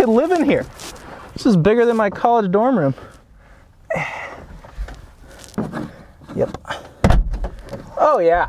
could live in here. This is bigger than my college dorm room. Yep. Oh yeah.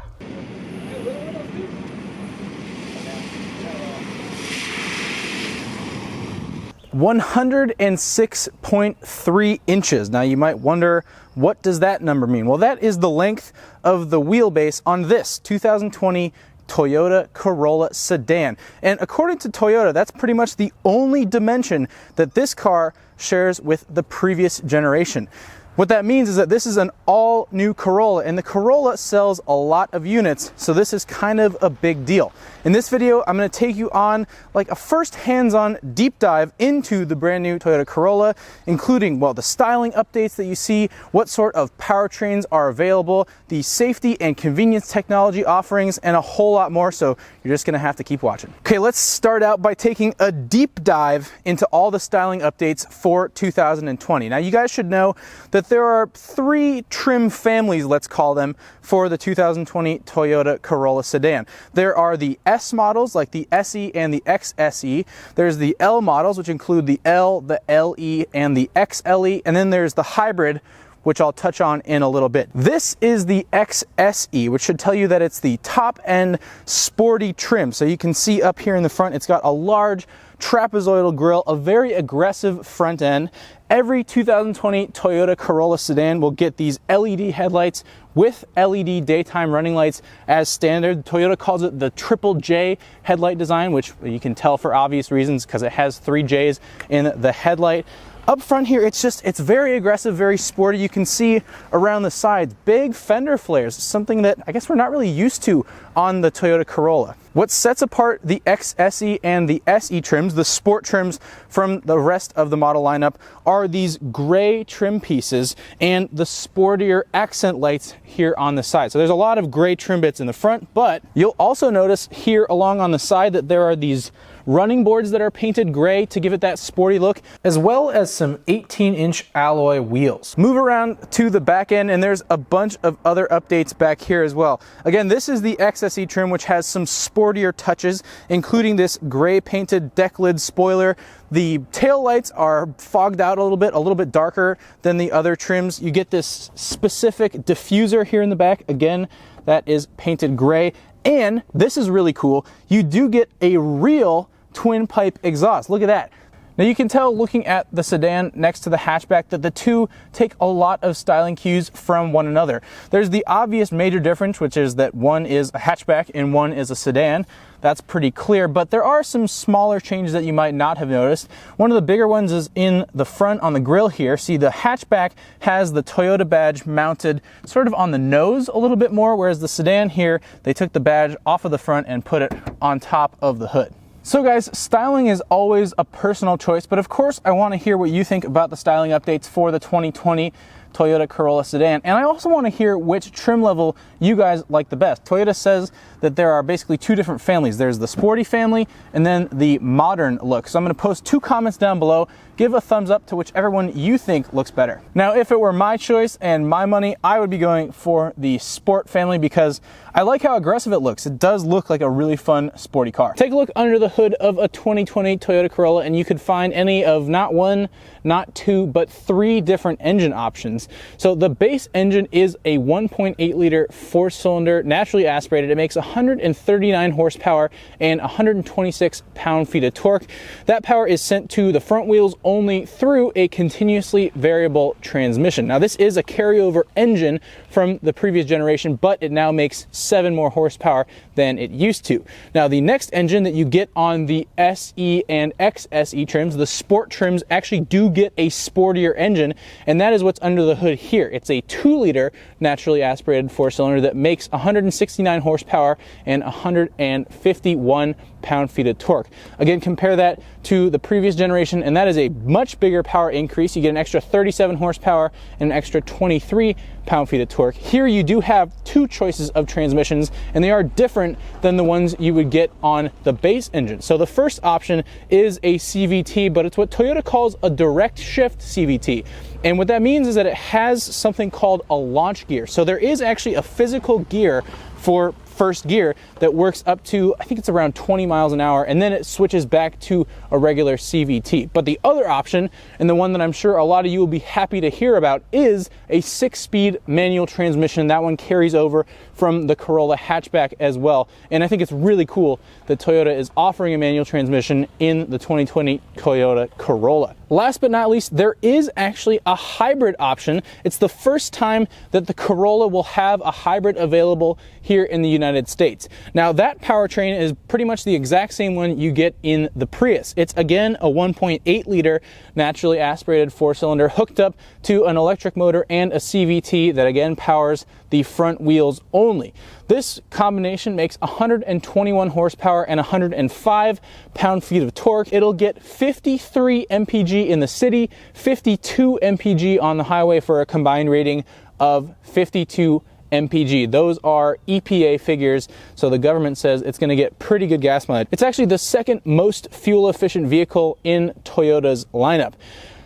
106.3 inches. Now you might wonder, what does that number mean? Well, that is the length of the wheelbase on this 2020 Toyota Corolla sedan. And according to Toyota, that's pretty much the only dimension that this car shares with the previous generation. What that means is that this is an all-new Corolla, and the Corolla sells a lot of units, so this is kind of a big deal. In this video, I'm going to take you on like a first hands-on deep dive into the brand new Toyota Corolla, including, well, the styling updates that you see, what sort of powertrains are available, the safety and convenience technology offerings, and a whole lot more, so you're just going to have to keep watching. Okay, let's start out by taking a deep dive into all the styling updates for 2020. Now, you guys should know that there are 3 trim families, let's call them, for the 2020 Toyota Corolla sedan. There are the S models, like the SE and the XSE. There's the L models, which include the L, the LE, and the XLE. And then there's the hybrid, which I'll touch on in a little bit. This is the XSE, which should tell you that it's the top-end sporty trim. So you can see up here in the front, it's got a large trapezoidal grille, a very aggressive front end. Every 2020 Toyota Corolla sedan will get these LED headlights with LED daytime running lights as standard. Toyota calls it the Triple J headlight design, which you can tell for obvious reasons because it has 3 J's in the headlight. Up front here, it's very aggressive, very sporty. You can see around the sides, big fender flares, something that I guess we're not really used to on the Toyota Corolla. What sets apart the XSE and the SE trims, the sport trims, from the rest of the model lineup are these gray trim pieces and the sportier accent lights here on the side. So there's a lot of gray trim bits in the front, but you'll also notice here along on the side that there are these running boards that are painted gray to give it that sporty look, as well as some 18-inch alloy wheels. Move around to the back end and there's a bunch of other updates back here as well. Again, this is the XSE trim, which has some sportier touches, including this gray painted deck lid spoiler. The tail lights are fogged out a little bit darker than the other trims. You get this specific diffuser here in the back. Again, that is painted gray. And this is really cool. You do get a real twin pipe exhaust. Look at that. Now you can tell looking at the sedan next to the hatchback that the two take a lot of styling cues from one another. There's the obvious major difference, which is that one is a hatchback and one is a sedan. That's pretty clear, but there are some smaller changes that you might not have noticed. One of the bigger ones is in the front on the grille here. See, the hatchback has the Toyota badge mounted sort of on the nose a little bit more, whereas the sedan here, they took the badge off of the front and put it on top of the hood. So guys, styling is always a personal choice, but of course I want to hear what you think about the styling updates for the 2020 Toyota Corolla sedan, and I also want to hear which trim level you guys like the best. Toyota says that there are basically 2 different families. There's the sporty family and then the modern look. So I'm going to post 2 comments down below. Give a thumbs up to whichever one you think looks better. Now, if it were my choice and my money, I would be going for the sport family because I like how aggressive it looks. It does look like a really fun sporty car. Take a look under the hood of a 2020 Toyota Corolla and you could find any of not 1, not 2, but 3 different engine options. So the base engine is a 1.8 liter 4-cylinder naturally aspirated. It makes 139 horsepower and 126 pound-feet of torque. That power is sent to the front wheels only through a continuously variable transmission. Now this is a carryover engine from the previous generation, but it now makes 7 more horsepower than it used to. Now the next engine that you get on the SE and XSE trims, the sport trims, actually do get a sportier engine, and that is what's under the hood here. It's a 2-liter naturally aspirated 4-cylinder that makes 169 horsepower and 151 pound-feet of torque. Again, compare that to the previous generation, and that is a much bigger power increase. You get an extra 37 horsepower and an extra 23 pound-feet of torque. Here you do have 2 choices of transmissions, and they are different than the ones you would get on the base engine. So the first option is a CVT, but it's what Toyota calls a direct shift CVT. And what that means is that it has something called a launch gear. So there is actually a physical gear for first gear that works up to, I think it's around 20 miles an hour, and then it switches back to a regular CVT. But the other option, and the one that I'm sure a lot of you will be happy to hear about, is a 6-speed manual transmission. That one carries over from the Corolla hatchback as well. And I think it's really cool that Toyota is offering a manual transmission in the 2020 Toyota Corolla. Last but not least, there is actually a hybrid option. It's the first time that the Corolla will have a hybrid available here in the United States. Now, that powertrain is pretty much the exact same one you get in the Prius. It's again a 1.8 liter naturally aspirated 4-cylinder hooked up to an electric motor and a CVT that again powers the front wheels only. This combination makes 121 horsepower and 105 pound-feet of torque. It'll get 53 mpg in the city, 52 mpg on the highway for a combined rating of 52 mpg. Those are EPA figures, so the government says it's going to get pretty good gas mileage. It's actually the second most fuel-efficient vehicle in Toyota's lineup.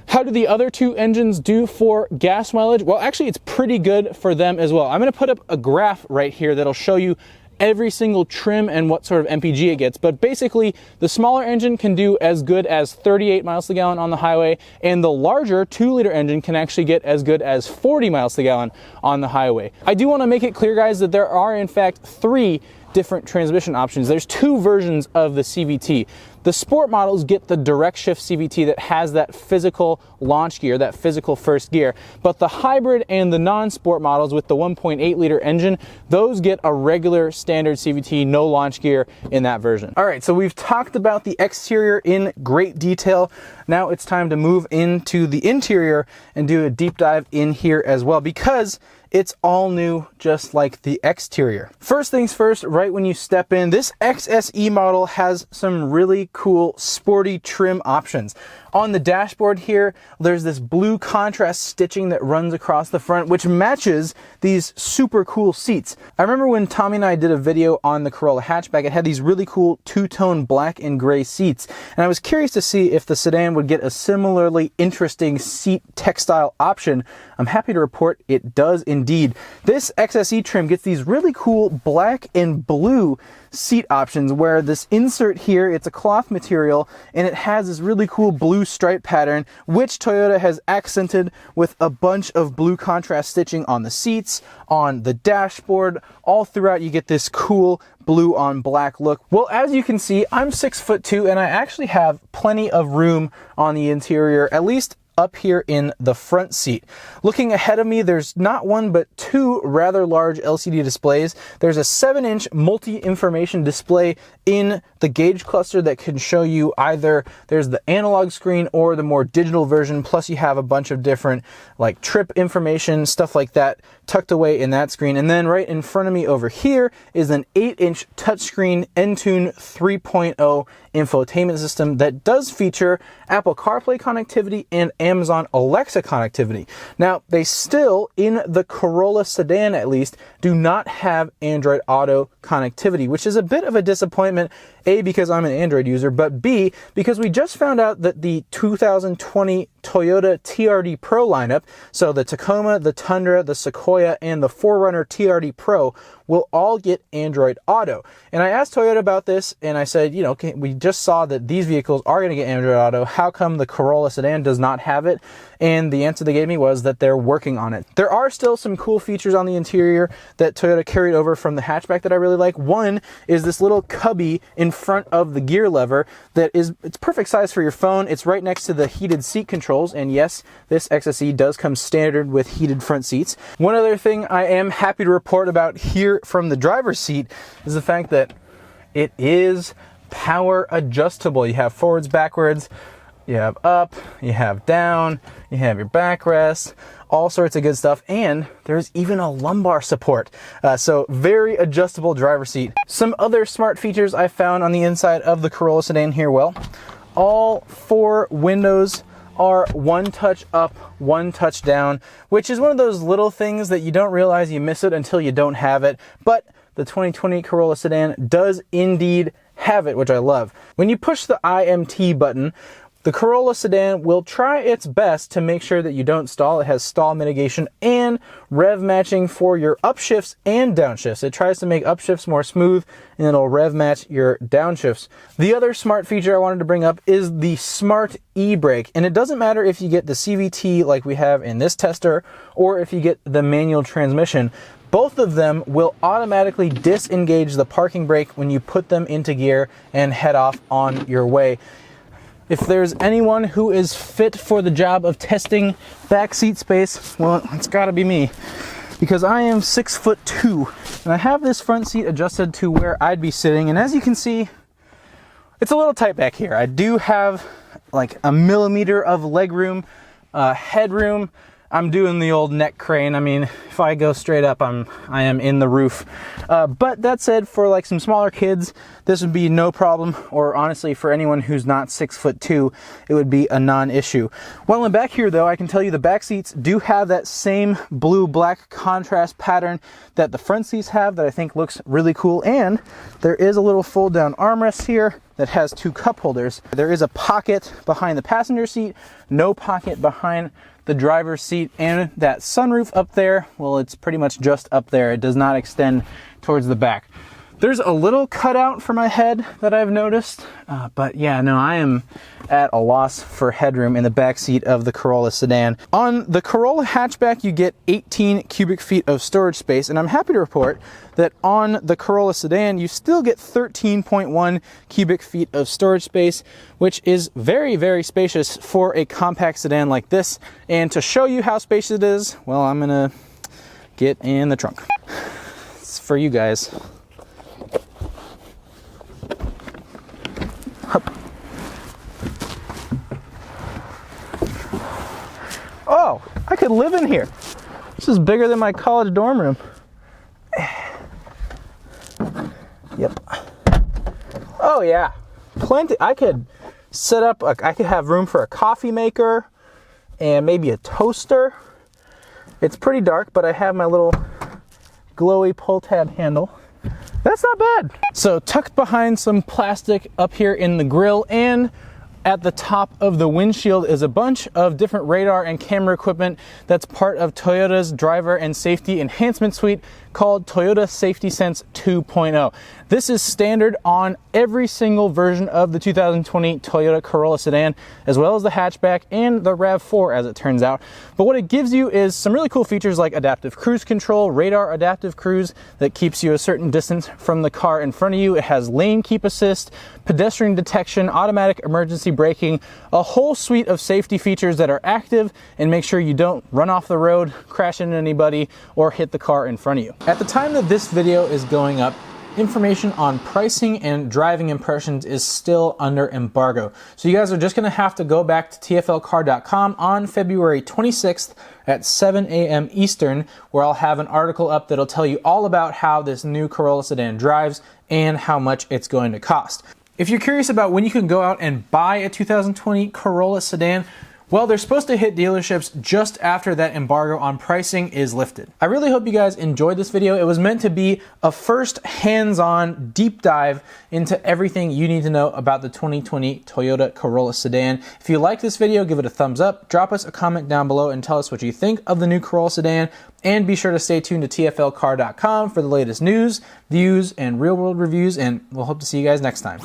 How do the other two engines do for gas mileage? Well, actually, it's pretty good for them as well. I'm going to put up a graph right here that'll show you every single trim and what sort of MPG it gets. But basically, the smaller engine can do as good as 38 miles per gallon on the highway, and the larger 2-liter engine can actually get as good as 40 miles per gallon on the highway. I do want to make it clear, guys, that there are in fact 3 different transmission options. There's 2 versions of the CVT. The sport models get the direct shift CVT that has that physical launch gear, that physical first gear. But the hybrid and the non-sport models with the 1.8 liter engine, those get a regular standard CVT, no launch gear in that version. All right, so we've talked about the exterior in great detail. Now it's time to move into the interior and do a deep dive in here as well, because it's all new, just like the exterior. First things first, right when you step in, this XSE model has some really cool sporty trim options. On the dashboard here, there's this blue contrast stitching that runs across the front, which matches these super cool seats. I remember when Tommy and I did a video on the Corolla hatchback, it had these really cool 2-tone black and gray seats. And I was curious to see if the sedan would get a similarly interesting seat textile option. I'm happy to report it does indeed. This XSE trim gets these really cool black and blue seat options, where this insert here, it's a cloth material, and it has this really cool blue stripe pattern, which Toyota has accented with a bunch of blue contrast stitching on the seats, on the dashboard, all throughout. You get this cool blue on black look. Well, as you can see, I'm 6'2", and I actually have plenty of room on the interior, at least up here in the front seat. Looking ahead of me, there's not one but 2 rather large LCD displays. There's a 7-inch multi-information display in the gauge cluster that can show you either there's the analog screen or the more digital version, plus you have a bunch of different like trip information, stuff like that tucked away in that screen. And then right in front of me over here is an 8-inch touchscreen Entune 3.0 infotainment system that does feature Apple CarPlay connectivity and Amazon Alexa connectivity. Now, they still, in the Corolla sedan at least, do not have Android Auto connectivity, which is a bit of a disappointment, A, because I'm an Android user, but B, because we just found out that the 2020 Toyota TRD Pro lineup, so the Tacoma, the Tundra, the Sequoia, and the 4Runner TRD Pro, will all get Android Auto. And I asked Toyota about this, and I said, you know, okay, we just saw that these vehicles are going to get Android Auto. How come the Corolla sedan does not have it? And the answer they gave me was that they're working on it. There are still some cool features on the interior that Toyota carried over from the hatchback that I really like. One is this little cubby in front of the gear lever that it's perfect size for your phone. It's right next to the heated seat controls. And yes, this XSE does come standard with heated front seats. One other thing I am happy to report about here from the driver's seat is the fact that it is power adjustable. You have forwards, backwards, you have up, you have down, you have your backrest, all sorts of good stuff, and there's even a lumbar support. So very adjustable driver seat. Some other smart features I found on the inside of the Corolla sedan here. Well, all 4 windows are one touch up, one touch down, which is one of those little things that you don't realize you miss it until you don't have it. But the 2020 Corolla sedan does indeed have it, which I love. When you push the IMT button, The Corolla sedan will try its best to make sure that you don't stall. It has stall mitigation and rev matching for your upshifts and downshifts. It tries to make upshifts more smooth, and it'll rev match your downshifts. The other smart feature I wanted to bring up is the smart e-brake. And it doesn't matter if you get the CVT like we have in this tester, or if you get the manual transmission. Both of them will automatically disengage the parking brake when you put them into gear and head off on your way. If there's anyone who is fit for the job of testing back seat space, well, it's gotta be me, because I am 6'2", and I have this front seat adjusted to where I'd be sitting, and as you can see, it's a little tight back here. I do have like a millimeter of leg room, headroom. I'm doing the old neck crane. I mean, if I go straight up, I am in the roof. But that said, for like some smaller kids, this would be no problem. Or honestly, for anyone who's not 6'2", it would be a non-issue. While I'm back here though, I can tell you the back seats do have that same blue-black contrast pattern that the front seats have that I think looks really cool. And there is a little fold-down armrest here that has 2 cup holders. There is a pocket behind the passenger seat, no pocket behind the driver's seat, and that sunroof up there, well, it's pretty much just up there. It does not extend towards the back. There's a little cutout for my head that I've noticed, but yeah, no, I am at a loss for headroom in the back seat of the Corolla sedan. On the Corolla hatchback, you get 18 cubic feet of storage space, and I'm happy to report that on the Corolla sedan, you still get 13.1 cubic feet of storage space, which is very, very spacious for a compact sedan like this. And to show you how spacious it is, well, I'm gonna get in the trunk. It's for you guys. Oh, I could live in here. This is bigger than my college dorm room. Yep. Oh yeah, plenty. I could set up, I could have room for a coffee maker and maybe a toaster. It's pretty dark, but I have my little glowy pull tab handle. That's not bad. So tucked behind some plastic up here in the grill and at the top of the windshield is a bunch of different radar and camera equipment that's part of Toyota's driver and safety enhancement suite called Toyota Safety Sense 2.0. This is standard on every single version of the 2020 Toyota Corolla sedan, as well as the hatchback and the RAV4, as it turns out. But what it gives you is some really cool features like adaptive cruise control, radar adaptive cruise that keeps you a certain distance from the car in front of you. It has lane keep assist, pedestrian detection, automatic emergency braking, a whole suite of safety features that are active and make sure you don't run off the road, crash into anybody, or hit the car in front of you. At the time that this video is going up, information on pricing and driving impressions is still under embargo. So you guys are just gonna have to go back to TFLcar.com on February 26th at 7 a.m. Eastern, where I'll have an article up that'll tell you all about how this new Corolla sedan drives and how much it's going to cost. If you're curious about when you can go out and buy a 2020 Corolla sedan, well, they're supposed to hit dealerships just after that embargo on pricing is lifted. I really hope you guys enjoyed this video. It was meant to be a first hands-on deep dive into everything you need to know about the 2020 Toyota Corolla sedan. If you like this video, give it a thumbs up, drop us a comment down below and tell us what you think of the new Corolla sedan, and be sure to stay tuned to TFLcar.com for the latest news, views, and real-world reviews, and we'll hope to see you guys next time.